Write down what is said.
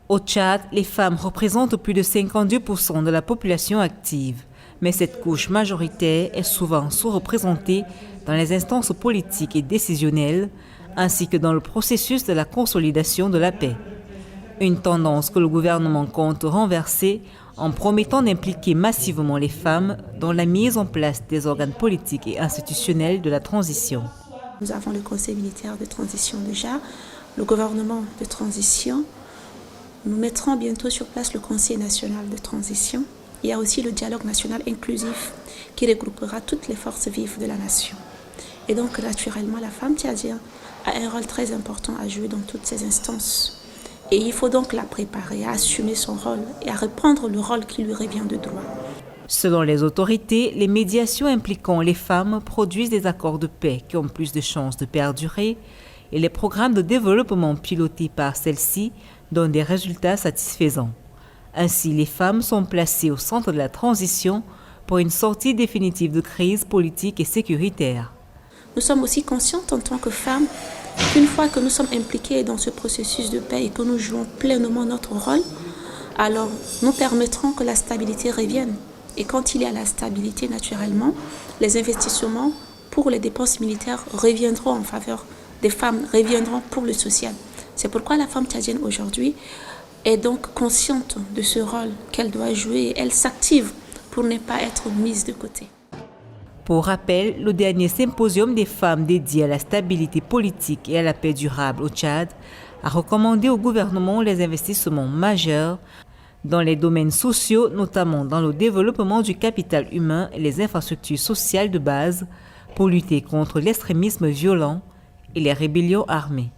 Au Tchad, les femmes représentent plus de 52% de la population active, mais cette couche majoritaire est souvent sous-représentée dans les instances politiques et décisionnelles, ainsi que dans le processus de la consolidation de la paix. Une tendance que le gouvernement compte renverser en promettant d'impliquer massivement les femmes dans la mise en place des organes politiques et institutionnels de la transition. Nous avons le Conseil militaire de transition déjà, le gouvernement de transition. Nous mettrons bientôt sur place le Conseil national de transition. Il y a aussi le dialogue national inclusif qui regroupera toutes les forces vives de la nation. Et donc, naturellement, la femme tchadienne a un rôle très important à jouer dans toutes ces instances. Et il faut donc la préparer à assumer son rôle et à reprendre le rôle qui lui revient de droit. Selon les autorités, les médiations impliquant les femmes produisent des accords de paix qui ont plus de chances de perdurer et les programmes de développement pilotés par celles-ci donnent des résultats satisfaisants. Ainsi, les femmes sont placées au centre de la transition pour une sortie définitive de crise politique et sécuritaire. Nous sommes aussi conscientes en tant que femmes qu'une fois que nous sommes impliquées dans ce processus de paix et que nous jouons pleinement notre rôle, alors nous permettrons que la stabilité revienne. Et quand il y a la stabilité, naturellement, les investissements pour les dépenses militaires reviendront en faveur des femmes, reviendront pour le social. C'est pourquoi la femme tchadienne aujourd'hui est donc consciente de ce rôle qu'elle doit jouer et elle s'active pour ne pas être mise de côté. Pour rappel, le dernier symposium des femmes dédié à la stabilité politique et à la paix durable au Tchad a recommandé au gouvernement les investissements majeurs dans les domaines sociaux, notamment dans le développement du capital humain et les infrastructures sociales de base pour lutter contre l'extrémisme violent et les rébellions armées.